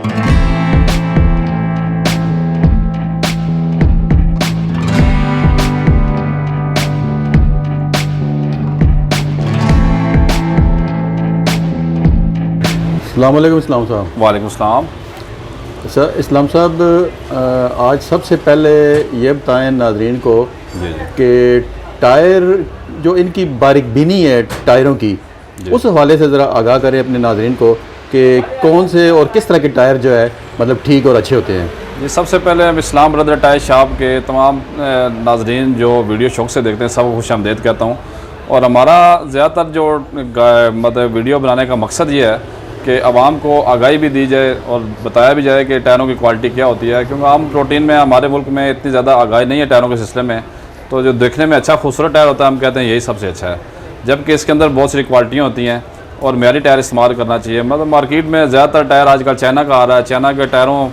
अस्सलाम वालेकुम इस्लाम साहब। वालेकुम सलाम। सर इस्लाम साहब, आज सबसे पहले ये बताएं नाजरीन को जी कि टायर जो इनकी बारीक बीनी है टायरों की, उस हवाले से ज़रा आगाह करें अपने नाजरीन को कि कौन से और किस तरह के टायर जो है मतलब ठीक और अच्छे होते हैं। ये सबसे पहले हम इस्लाम ब्रदर टायर शॉप के तमाम नाजरीन जो वीडियो शौक से देखते हैं सबको खुशामदीद कहता हूँ। और हमारा ज़्यादातर जो मतलब वीडियो बनाने का मकसद ये है कि आवाम को आगाही भी दी जाए और बताया भी जाए कि टायरों की क्वालिटी क्या होती है, क्योंकि आम रूटीन में हमारे मुल्क में इतनी ज़्यादा आगाही नहीं है टायरों के सिलसिले में। तो जो देखने में अच्छा खूबसूरत टायर होता है हम कहते हैं यही सबसे अच्छा है, जबकि इसके अंदर बहुत सारी क्वालिटियाँ होती हैं और मेरी टायर इस्तेमाल करना चाहिए। मतलब मार्केट में ज़्यादातर टायर आजकल चाइना का आ रहा है, चाइना के टायरों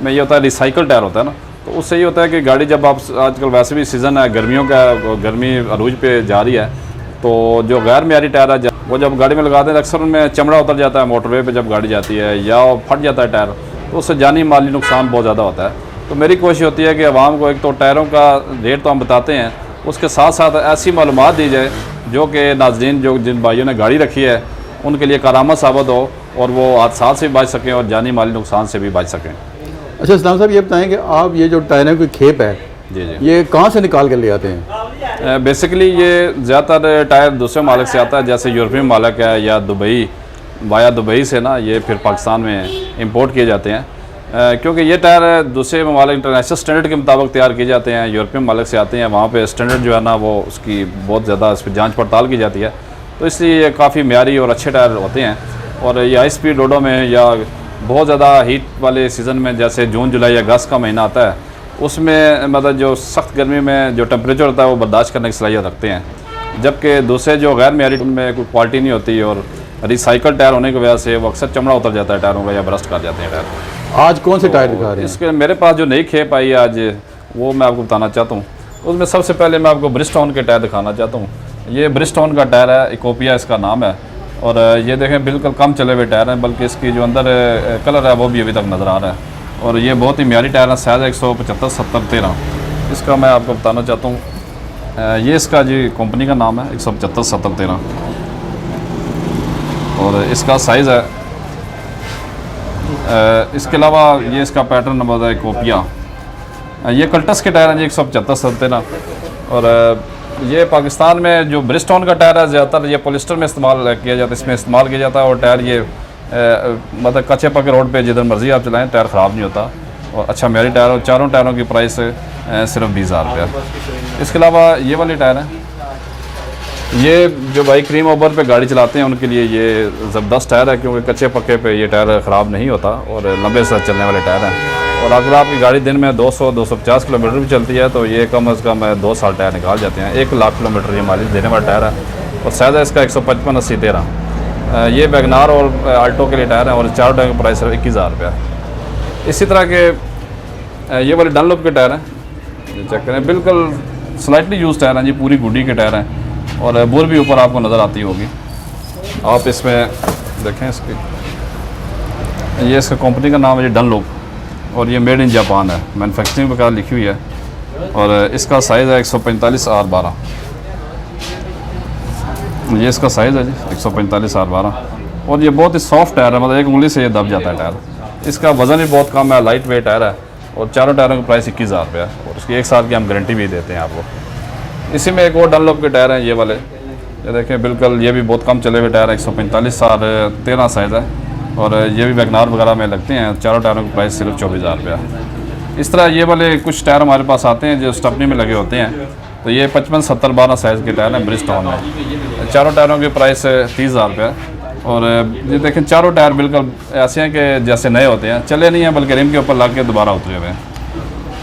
में ये होता है रिसाइकल टायर होता है ना, तो उससे ये होता है कि गाड़ी जब आप आजकल वैसे भी सीज़न है गर्मियों का, गर्मी अरूज पे जा रही है, तो जो गैर मेरी टायर है वो जब गाड़ी में लगाते हैं अक्सर उनमें चमड़ा उतर जाता है मोटरवे पे जब गाड़ी जाती है या फट जाता है टायर, तो उससे जानी माली नुकसान बहुत ज़्यादा होता है। तो मेरी कोशिश होती है कि आवाम को एक तो टायरों का रेट तो हम बताते हैं, उसके साथ साथ ऐसी मालूमात दी जाए जो कि नाज़रीन जो जिन भाइयों ने गाड़ी रखी है उनके लिए कारामद साबित हो और वो हादसा से भी बच सकें और जानी माली नुकसान से भी बच सकें। अच्छा इस्लाम साहब, ये बताएं कि आप ये जो टायरों की खेप है जी जी, ये कहाँ से निकाल कर ले आते हैं? बेसिकली ये ज़्यादातर टायर दूसरे मालिक से आता है, जैसे यूरोपियन मालिक है या दुबई, वाया दुबई से ना ये फिर पाकिस्तान में इंपोर्ट किए जाते हैं, क्योंकि ये टायर दूसरे ममालिक इंटरनेशनल स्टैंडर्ड के मुताबिक तैयार किए जाते हैं। यूरोपियन मालिक से आते हैं, वहाँ पे स्टैंडर्ड जो है ना वो उसकी बहुत ज़्यादा इस पर जाँच पड़ताल की जाती है, तो इसलिए ये काफ़ी म्यारी और अच्छे टायर होते हैं। और ये हाई स्पीड रोडों में या बहुत ज़्यादा हीट वाले सीज़न में जैसे जून जुलाई अगस्त का महीना आता है उसमें मतलब जो सख्त गर्मी में जो टेम्परेचर होता है वो बर्दाश्त करने की सलाहियत रखते हैं, जबकि दूसरे जो गैर मेरिट उनमें कोई क्वालिटी नहीं होती और रिसाइकल टायर होने की वजह से वो अक्सर चमड़ा उतर जाता है टायरों का या बरस्ट कर जाते हैं टायर। आज कौन से टायर दिखा रहे हैं? इसके मेरे पास जो नई खेप आई है आज वो मैं आपको बताना चाहता हूँ। उसमें सबसे पहले मैं आपको ब्रिजस्टोन के टायर दिखाना चाहता हूँ। ये ब्रिजस्टोन का टायर है, इकोपिया इसका नाम है, और ये देखें बिल्कुल कम चले हुए टायर हैं, बल्कि इसकी जो अंदर कलर है वो भी अभी तक नज़र आ रहा है। और ये बहुत ही म्यारी टायर है, साइज़ 175 70 13 इसका मैं आपको बताना चाहता हूँ। ये इसका जी कंपनी का नाम है 175 70 13 और इसका साइज़ है। इसके अलावा ये इसका पैटर्न नंबर है कोपिया। ये कल्टस के टायर हैं जी 175 70 13। और ये पाकिस्तान में जो ब्रिजस्टोन का टायर है ज़्यादातर ये पॉलिस्टर में इस्तेमाल किया जाता है, इसमें इस्तेमाल किया जाता है। और टायर ये मतलब कच्चे पक्के रोड पे जिधर मर्जी आप चलाएं टायर ख़राब नहीं होता और अच्छा मेरी टायर। और चारों टायरों की प्राइस सिर्फ 20,000 रुपया। इसके अलावा ये वाली टायर है, ये जो भाई क्रीम ओवर पे गाड़ी चलाते हैं उनके लिए ये ज़बरदस्त टायर है, क्योंकि कच्चे पक्के पे ये टायर ख़राब नहीं होता और लंबे से चलने वाले टायर हैं। और अगर आपकी गाड़ी दिन में 200-250 किलोमीटर भी चलती है तो ये कम अज़ कम 2 साल टायर निकाल जाते हैं। 1 लाख किलोमीटर ये माइलेज देने वाला टायर है। और साइज़ है इसका 155 80 13। ये वैगनार और आल्टो के लिए टायर है और चारों टायर की प्राइस है 21,000 रुपया। इसी तरह के ये वाले डनलोप के टायर हैं, चेक करें, बिल्कुल स्लाइटली यूज टायर हैं जी, पूरी गुडी के टायर हैं और बोर भी ऊपर आपको नज़र आती होगी। आप इसमें देखें इसकी, ये इसका कंपनी का नाम है जी डनलोप और ये मेड इन जापान है, मैनुफैक्चरिंग वगैरह लिखी हुई है। और इसका साइज़ है 145 R12। ये इसका साइज़ है जी 145 R12 और ये बहुत ही सॉफ्ट टायर है, मतलब एक उंगली से ये दब जाता है टायर। इसका वज़न भी बहुत कम है, लाइट वेट टायर है और चारों टायरों की प्राइस 21,000 रुपया है और उसकी 1 साल की हम गारंटी भी देते हैं आपको। इसी में एक और डनलोप के टायर हैं ये वाले, ये देखें बिल्कुल ये भी बहुत कम चले हुए टायर है, 145 R13 साइज़ है और ये भी वैगनार वगैरह में लगते हैं। चारों टायरों की प्राइस सिर्फ 24,000 रुपया। इस तरह ये वाले कुछ टायर हमारे पास आते हैं जो स्टपनी में लगे होते हैं, तो ये 55 70 12 साइज़ के टायर हैं ब्रिजस्टोन में। चारों टायरों की प्राइस 30,000 रुपया। और ये देखें चारों टायर बिल्कुल ऐसे हैं कि जैसे नए होते हैं, चले नहीं हैं बल्कि रिम के ऊपर लग के दोबारा उतरे हुए हैं।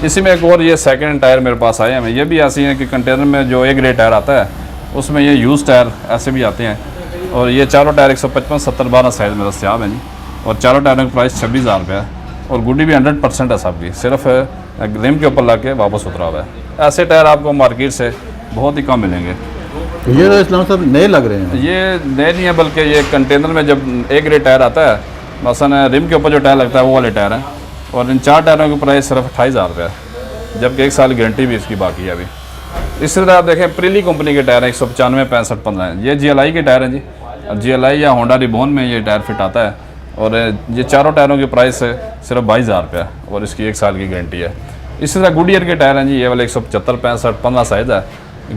इसी में एक और ये सेकंड टायर मेरे पास आए हैं, ये भी ऐसी हैं कि कंटेनर में जो A ग्रेड टायर आता है उसमें ये यूज़ टायर ऐसे भी आते हैं। और ये चारों टायर 155 70 12 साइज़ में दस्तियाब हैं जी और चारों टायरों की प्राइस 26,000 रुपया है। और गुडी भी 100% है सबकी, सिर्फ रिम के ऊपर लग के वापस उतरा हुआ है। ऐसे टायर आपको मार्केट से बहुत ही कम मिलेंगे। ये तो इस्लाम साहब नए लग रहे हैं। ये नए नहीं है बल्कि ये कंटेनर में जब A ग्रेड टायर आता है मसलन रिम के ऊपर जो टायर लगता है वो वाले टायर हैं, और इन 4 टायरों की प्राइस सिर्फ 28,000 रुपये है, जबकि 1 साल की गारंटी भी इसकी बाकी है अभी। इसी तरह आप देखें प्रिली कंपनी के टायर हैं 195 65 15 हैं, ये GLI के टायर हैं जी। GLI या होंडा रिबॉन में ये टायर फिट आता है, और ये चारों टायरों की प्राइस सिर्फ 22,000 रुपये है, और इसकी 1 साल की गारंटी है। इसी तरह गुडियर के टायर हैं जी, ये वाले 175 65 15 साइज़ है।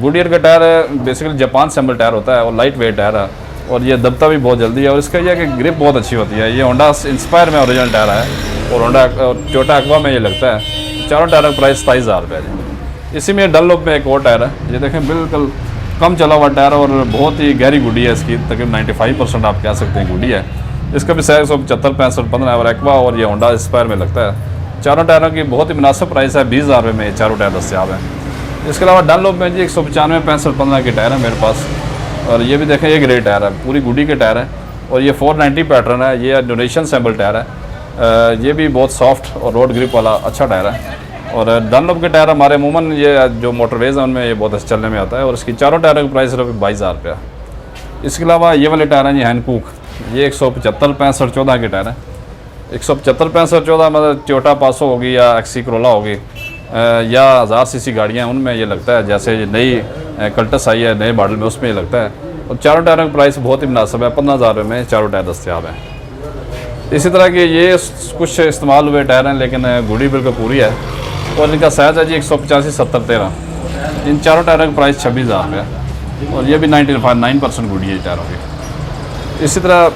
गुडियर का टायर बेसिकली जापान सेम्बल टायर होता है और लाइट वेट टायर है, और ये दबता भी बहुत जल्दी है, और इसका यह कि ग्रिप बहुत अच्छी होती है। ये होंडा इंस्पायर में ओरिजिनल टायर है, और होंडा टोयोटा एक्वा में ये लगता है। चारों टायरों की प्राइस 27,000 रुपये है जी। इसी में डनलोप में एक और टायर है, ये देखें बिल्कुल कम चला हुआ टायर, और बहुत ही गहरी गुडी है इसकी, तकरीबन 95% आप कह सकते हैं गुडी है। इसका भी साइज 175 65 15 और एक्वा और ये होंडा इंस्पायर में लगता है। चारों टायरों की बहुत ही मुनासिब प्राइस है, 20,000 रुपये में ये चारों टायर दस्तियाब हैं। इसके अलावा डनलोप में जी 195 65 15 के टायर है मेरे पास, और ये भी देखें ये ग्रे टायर है, पूरी गुडी के टायर है, और ये 490 पैटर्न है, ये डोनेशन सैम्बल टायर है। ये भी बहुत सॉफ्ट और रोड ग्रिप वाला अच्छा टायर है। और डनलोप के टायर हमारे अमूमन ये जो मोटरवेज हैं उनमें ये बहुत अच्छे चलने में आता है, और इसकी चारों टायरों की प्राइस सिर्फ 22,000 रुपये। इसके अलावा ये वाले टायर हैं जी हैंनकूक, ये 175 65 14 के टायर हैं। 175 65 14 मतलब टोयोटा पासो होगी या एक्सी करोला होगी, या 1000 सीसी गाड़ियाँ उनमें ये लगता है, जैसे ये नई कल्टस आई है नए मॉडल में उसमें ये लगता है। और चारों टायरों की प्राइस बहुत ही मुनासिब है, 15,000 रुपये में चारों टायर दस्तियाब हैं। इसी तरह के ये कुछ इस्तेमाल हुए टायर हैं, लेकिन गुडी बिल्कुल पूरी है, और इनका साइज़ है जी 185 70 13। इन चारों टायरों की प्राइस 26,000 रुपये है, और ये भी 99% गुडी है टायरों की। इसी तरह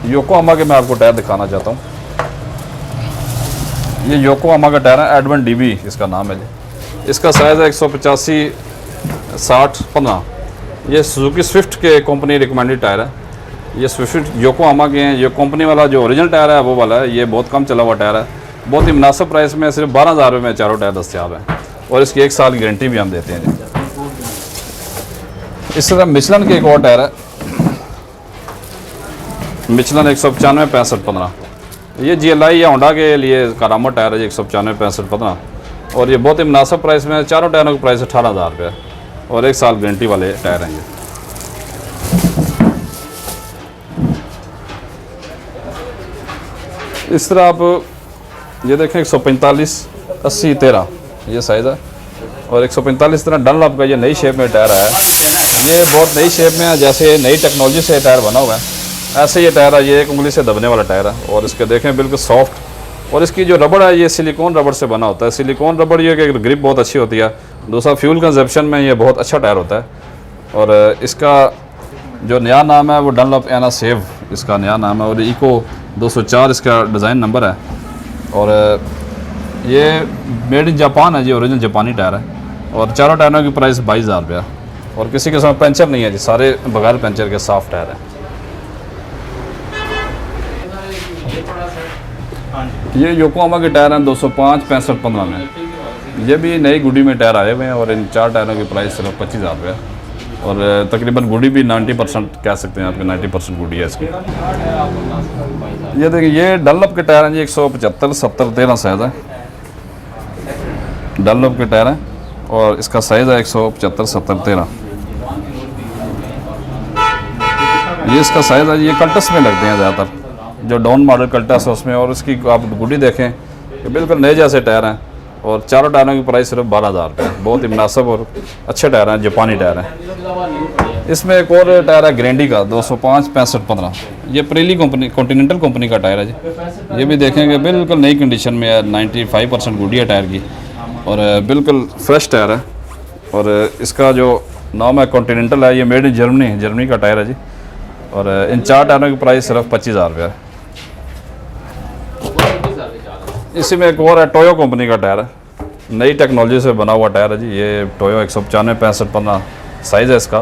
योकोहामा के मैं आपको टायर दिखाना चाहता हूँ। ये योकोहामा का टायर है, एडवन DB इसका नाम है जी। इसका साइज़ है 185 60 15। ये सुजुकी स्विफ्ट के कंपनी रिकमेंडेड टायर है। ये स्विफ्ट योकोहामा के हैं। ये कंपनी वाला जो ओरिजिनल टायर है वो वाला है, ये बहुत कम चला हुआ टायर है, बहुत ही मुनासिब प्राइस में, सिर्फ 12,000 रुपये में चारों टायर दस्तियाब हैं, और इसकी 1 साल की गारंटी भी हम देते हैं जी। इस तरह मिचलन के एक और टायर है, मिचलन 195 65 15। ये GLI या होंडा के लिए करामत टायर है जी, 195 65 15, और ये बहुत ही मुनासिब प्राइस में, चारों टायरों की प्राइस 18,000 रुपये, और 1 साल गारंटी वाले टायर हैं ये। इस तरह आप ये देखें 145 80 13 ये साइज़ है, और 145 तरह डनलॉप का ये नई शेप में टायर है। ये बहुत नई शेप में है, जैसे नई टेक्नोलॉजी से टायर बना हुआ है ऐसे ये टायर है। ये एक उंगली से दबने वाला टायर है, और इसके देखें बिल्कुल सॉफ्ट, और इसकी जो रबड़ है ये सिलिकॉन रबड़ से बना होता है। सिलिकॉन रबड़ ये कि ग्रिप बहुत अच्छी होती है, दूसरा फ्यूल कंजप्शन में ये बहुत अच्छा टायर होता है। और इसका जो नया नाम है वो डनलॉप एना सेव इसका नया नाम है, और इको 204 इसका डिज़ाइन नंबर है, और ये मेड इन जापान है जी, ओरिजिनल जापानी टायर है, और चारों टायरों की प्राइस 22,000 रुपये, और किसी के साथ पंचर नहीं है जी, सारे बगैर पंचर के साफ टायर हैं। ये योकोहामा के टायर हैं 205 65 15 में, ये भी नई गुडी में टायर आए हुए हैं, और इन 4 टायरों की प्राइस सिर्फ 25,000 रुपये, और तकरीबन गुडी भी 90% कह सकते हैं आपके 90% गुडी है इसकी। ये देखिए ये डनलॉप के टायर हैं जी, 175 70 13 साइज़ है, डनलॉप के टायर हैं, और इसका साइज़ है 175 70 13। ये इसका साइज़ है, ये कल्टस में लगते हैं ज़्यादातर, जो डाउन मॉडल कल्टस है उसमें, और इसकी आप गुडी देखें कि बिल्कुल नए जैसे टायर हैं, और चारों टायरों की प्राइस सिर्फ 12,000 रुपये, बहुत ही मुनासिब और अच्छे टायर हैं, जापानी टायर हैं। इसमें एक और टायर है ग्रैंडी का 205 65 15, ये प्रेली कंपनी कॉन्टिनेंटल कंपनी का टायर है जी। ये भी देखेंगे बिल्कुल नई कंडीशन में है, 95% गुडी है टायर की, और बिल्कुल फ्रेश टायर है, और इसका जो नाम है कॉन्टिनेंटल है, ये मेड इन जर्मनी का टायर है जी, और इन 4 टायरों की प्राइस सिर्फ 25,000 रुपये है। इसी में एक और है टोयो कंपनी का टायर है, नई टेक्नोलॉजी से बना हुआ टायर है जी। ये टोयो 195 65 15 साइज़ है इसका,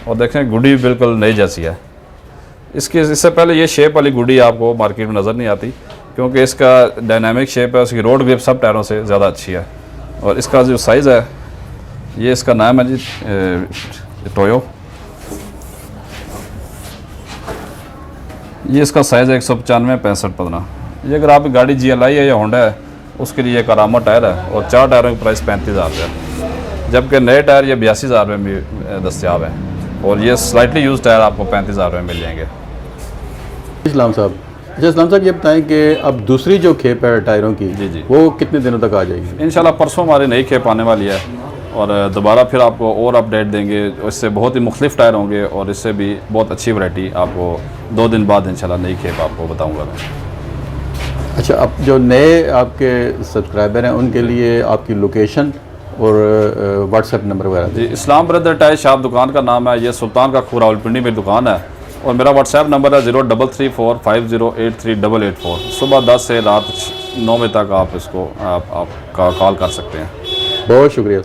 और देखें गुडी बिल्कुल नई जैसी है। इससे पहले ये शेप वाली गुडी आपको मार्केट में नज़र नहीं आती, क्योंकि इसका डायनामिक शेप है, उसकी रोड ग्रिप सब टायरों से ज़्यादा अच्छी है। और इसका जो साइज़ है, ये इसका नाम है जी टोयो, ये इसका साइज़ है 195 65 15। ये अगर आपकी गाड़ी GLI है या होंडा है उसके लिए करामत टायर है, और 4 टायरों की प्राइस 35,000 रुपये, जबकि नए टायर ये 82,000 रुपये में दस्तियाब है, और ये स्लाइटली यूज टायर आपको 35,000 रुपये मिल जाएंगे। इस्लाम साहब, अच्छा इस्लाम साहब ये बताएं कि अब दूसरी जो खेप है टायरों की जी जी। वो कितने दिनों तक आ जाएगी? इंशाल्लाह परसों हमारी नई खेप आने वाली है और दोबारा फिर आपको और अपडेट देंगे। इससे बहुत ही मुख्तलिफ टायर होंगे और इससे भी बहुत अच्छी वैरायटी आपको 2 दिन बाद इंशाल्लाह नई खेप आपको बताऊंगा मैं। अच्छा, अब जो नए आपके सब्सक्राइबर हैं उनके लिए आपकी लोकेशन और व्हाट्सएप नंबर वगैरह जी, इस्लाम ब्रदर टायर शॉप दुकान का नाम है। ये सुल्तान का खूह रावलपिंडी में दुकान है और मेरा व्हाट्सएप नंबर है 0334508384। सुबह 10 से रात 9 बजे तक आप इसको आप कॉल कर सकते हैं। बहुत शुक्रिया।